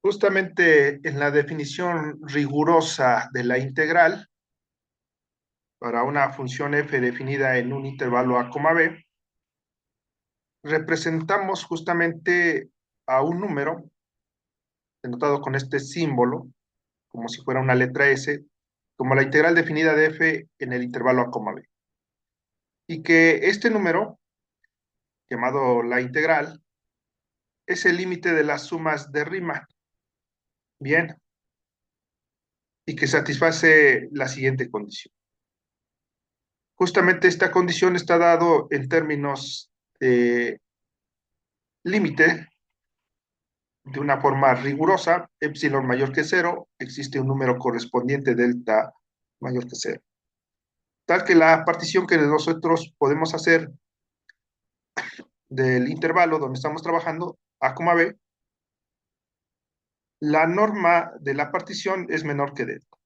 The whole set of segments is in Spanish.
Justamente en la definición rigurosa de la integral para una función f definida en un intervalo a, b, representamos justamente a un número denotado con este símbolo, como si fuera una letra S, como la integral definida de f en el intervalo a, b. Y que este número, llamado la integral, es el límite de las sumas de Riemann. Bien, y que satisface la siguiente condición. Justamente esta condición está dado en términos de límite de una forma rigurosa, epsilon mayor que cero, existe un número correspondiente delta mayor que cero. Tal que la partición que nosotros podemos hacer del intervalo donde estamos trabajando, a, b, la norma de la partición es menor que delta.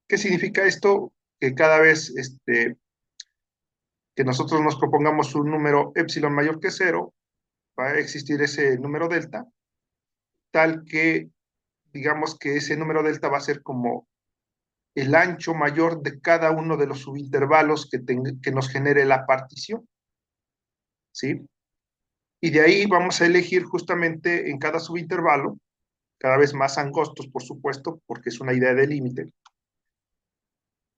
¿Qué significa esto? Que cada vez que nosotros nos propongamos un número epsilon mayor que cero, va a existir ese número delta, tal que digamos que ese número delta va a ser como el ancho mayor de cada uno de los subintervalos que nos genere la partición, ¿sí? Y de ahí vamos a elegir justamente en cada subintervalo, cada vez más angostos, por supuesto, porque es una idea de límite,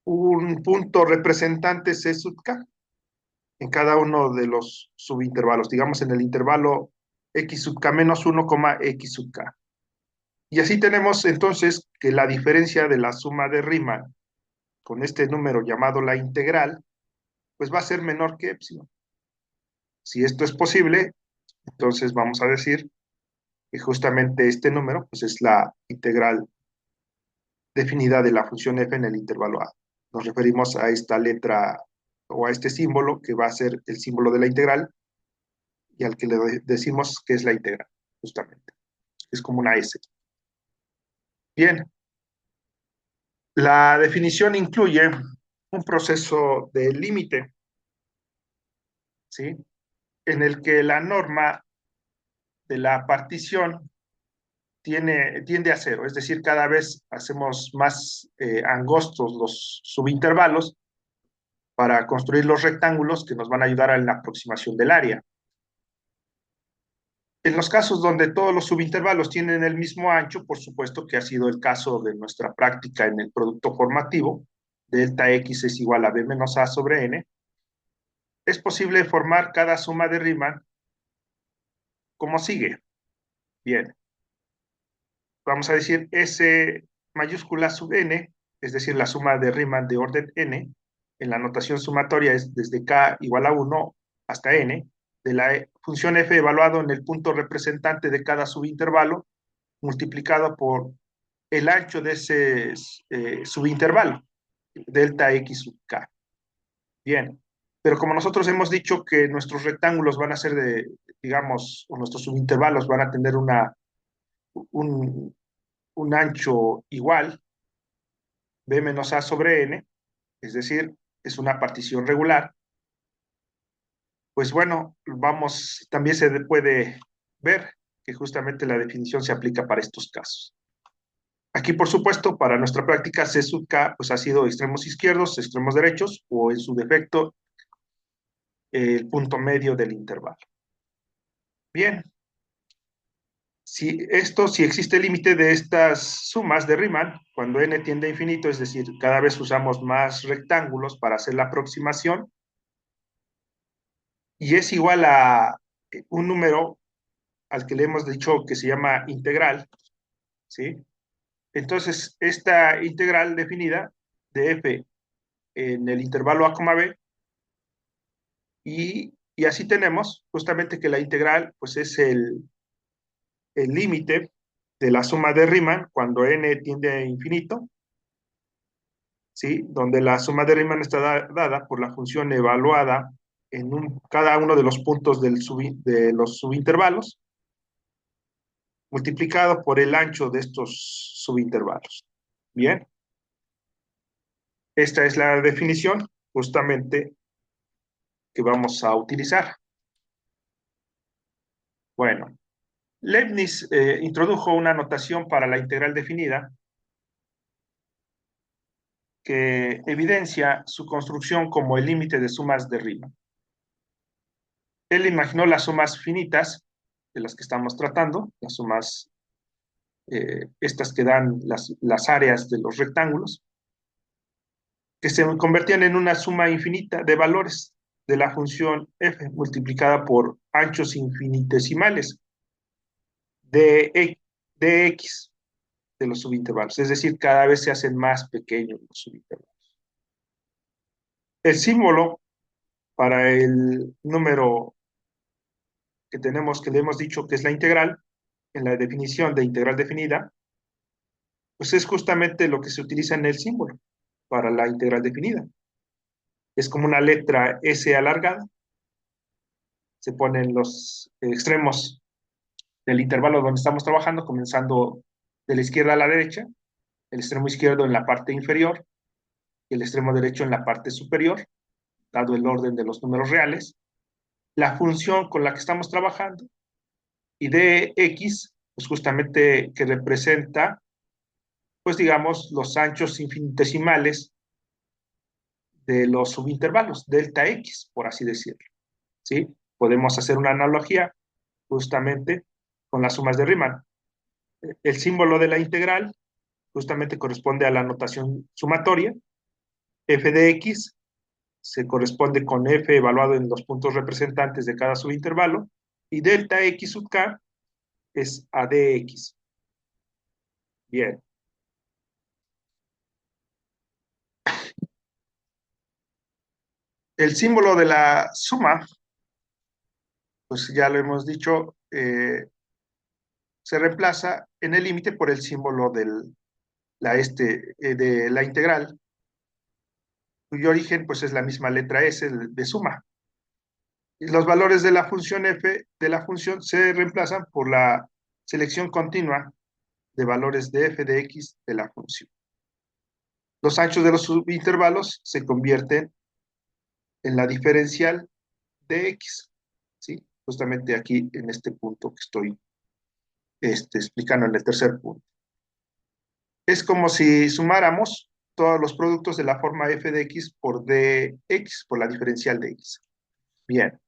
un punto representante C sub k en cada uno de los subintervalos, digamos en el intervalo x sub k menos 1, x sub k. Y así tenemos entonces que la diferencia de la suma de Riemann con este número llamado la integral, pues va a ser menor que epsilon. Si esto es posible, entonces vamos a decir que justamente este número pues es la integral definida de la función f en el intervalo a. Nos referimos a esta letra o a este símbolo que va a ser el símbolo de la integral y al que le decimos que es la integral, justamente. Es como una S. Bien, la definición incluye un proceso de límite, ¿sí? En el que la norma de la partición tiende a cero, es decir, cada vez hacemos más angostos los subintervalos para construir los rectángulos que nos van a ayudar en la aproximación del área. En los casos donde todos los subintervalos tienen el mismo ancho, por supuesto que ha sido el caso de nuestra práctica en el producto formativo, delta x es igual a b menos a sobre n, es posible formar cada suma de Riemann como sigue. Bien, vamos a decir S mayúscula sub n, es decir, la suma de Riemann de orden n, en la notación sumatoria es desde k igual a 1 hasta n, de la función f evaluado en el punto representante de cada subintervalo, multiplicado por el ancho de ese subintervalo, delta x sub k. Bien, pero como nosotros hemos dicho que nuestros rectángulos van a ser de, digamos, o nuestros subintervalos van a tener un, un ancho igual, b menos a sobre n, es decir, es una partición regular, pues bueno, vamos, también se puede ver que justamente la definición se aplica para estos casos. Aquí, por supuesto, para nuestra práctica, C sub K pues, ha sido extremos izquierdos, extremos derechos, o en su defecto, el punto medio del intervalo. Bien, si existe límite de estas sumas de Riemann, cuando n tiende a infinito, es decir, cada vez usamos más rectángulos para hacer la aproximación, y es igual a un número al que le hemos dicho que se llama integral, ¿sí? Entonces, esta integral definida de f en el intervalo a, b, y así tenemos justamente que la integral pues es el límite de la suma de Riemann cuando n tiende a infinito, ¿sí? Donde la suma de Riemann está dada por la función evaluada en cada uno de los puntos de los subintervalos, multiplicado por el ancho de estos subintervalos. Bien, esta es la definición justamente que vamos a utilizar. Bueno, Leibniz introdujo una notación para la integral definida que evidencia su construcción como el límite de sumas de Riemann. Él imaginó las sumas finitas de las que estamos tratando, las sumas, estas que dan las áreas de los rectángulos, que se convertían en una suma infinita de valores de la función f multiplicada por anchos infinitesimales de x de los subintervalos. Es decir, cada vez se hacen más pequeños los subintervalos. El símbolo para el número que tenemos, que le hemos dicho que es la integral, en la definición de integral definida, pues es justamente lo que se utiliza en el símbolo para la integral definida. Es como una letra S alargada, se ponen los extremos del intervalo donde estamos trabajando, comenzando de la izquierda a la derecha, el extremo izquierdo en la parte inferior y el extremo derecho en la parte superior, dado el orden de los números reales, la función con la que estamos trabajando, y de x, pues justamente que representa, pues digamos, los anchos infinitesimales de los subintervalos, delta x, por así decirlo, ¿sí? Podemos hacer una analogía justamente con las sumas de Riemann. El símbolo de la integral justamente corresponde a la notación sumatoria. F de x se corresponde con f evaluado en los puntos representantes de cada subintervalo, y delta x sub k es a dx. Bien. El símbolo de la suma, pues ya lo hemos dicho, se reemplaza en el límite por el símbolo de la integral, cuyo origen pues es la misma letra S de suma. Y los valores de la función f de la función se reemplazan por la selección continua de valores de f de x de la función. Los anchos de los subintervalos se convierten en la diferencial de x, ¿sí? Justamente aquí en este punto que estoy explicando en el tercer punto. Es como si sumáramos todos los productos de la forma f de x por dx, por la diferencial de x. Bien.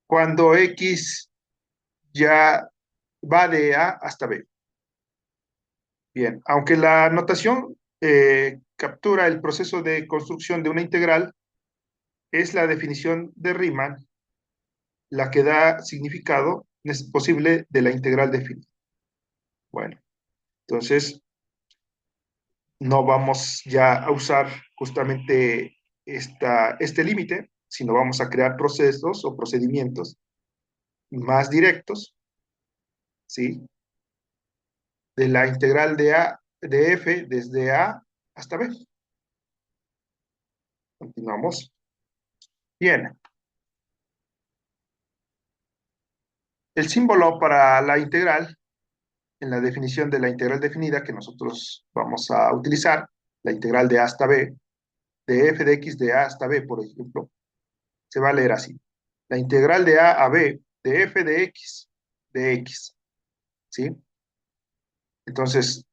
Cuando x ya va de a hasta b. Bien, aunque la notación captura el proceso de construcción de una integral, es la definición de Riemann la que da significado posible de la integral definida. Bueno, entonces no vamos ya a usar justamente este límite, sino vamos a crear procesos o procedimientos más directos, ¿sí? De la integral de f desde a hasta b. Continuamos. Bien. El símbolo para la integral, en la definición de la integral definida que nosotros vamos a utilizar, la integral de a hasta b, de f de x de a hasta b, por ejemplo, se va a leer así. La integral de a b de f de x, ¿sí? Entonces,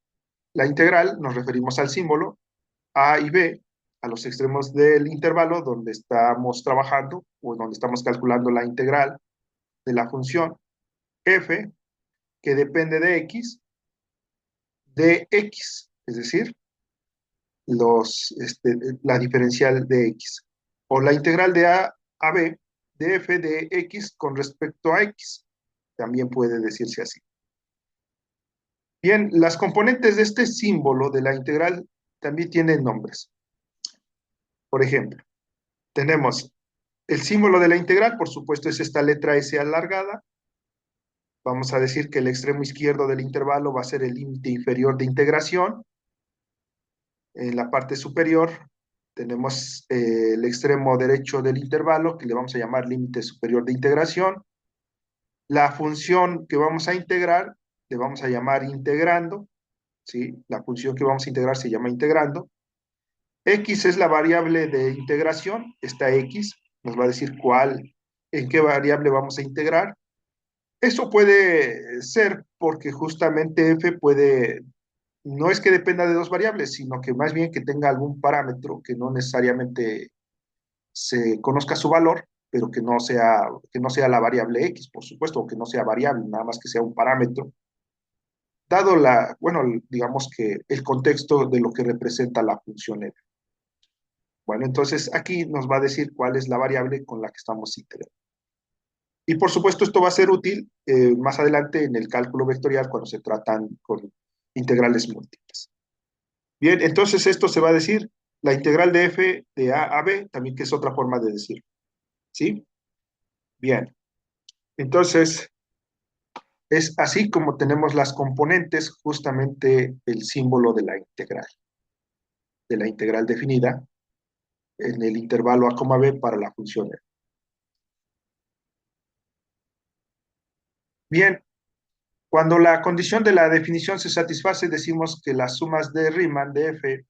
la integral nos referimos al símbolo a y b, a los extremos del intervalo donde estamos trabajando o donde estamos calculando la integral de la función f, que depende de x, es decir, la diferencial de x, o la integral de a b de f de x con respecto a x, también puede decirse así. Bien, las componentes de este símbolo de la integral también tienen nombres. Por ejemplo, tenemos el símbolo de la integral, por supuesto, es esta letra S alargada. Vamos a decir que el extremo izquierdo del intervalo va a ser el límite inferior de integración. En la parte superior tenemos el extremo derecho del intervalo, que le vamos a llamar límite superior de integración. La función que vamos a integrar, le vamos a llamar integrando, ¿sí? La función que vamos a integrar se llama integrando. X es la variable de integración, esta X nos va a decir en qué variable vamos a integrar. Eso puede ser porque justamente f puede, no es que dependa de dos variables, sino que más bien que tenga algún parámetro que no necesariamente se conozca su valor, pero que no sea la variable x, por supuesto, o que no sea variable, nada más que sea un parámetro, dado bueno, digamos que el contexto de lo que representa la función f. Bueno, entonces aquí nos va a decir cuál es la variable con la que estamos integrando. Y por supuesto esto va a ser útil más adelante en el cálculo vectorial cuando se tratan con integrales múltiples. Bien, entonces esto se va a decir la integral de f de a a b, también que es otra forma de decir, ¿sí? Bien, entonces es así como tenemos las componentes, justamente el símbolo de la integral definida en el intervalo a, b para la función f. Bien, cuando la condición de la definición se satisface, decimos que las sumas de Riemann de f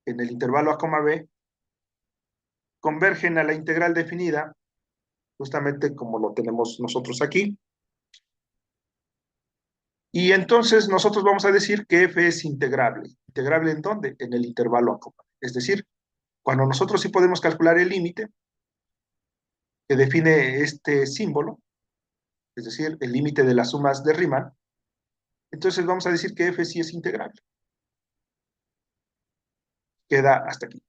en el intervalo a, b convergen a la integral definida, justamente como lo tenemos nosotros aquí. Y entonces nosotros vamos a decir que f es integrable. ¿Integrable en dónde? En el intervalo a, b. Es decir, cuando nosotros sí podemos calcular el límite que define este símbolo, es decir, el límite de las sumas de Riemann, entonces vamos a decir que f sí es integrable. Queda hasta aquí.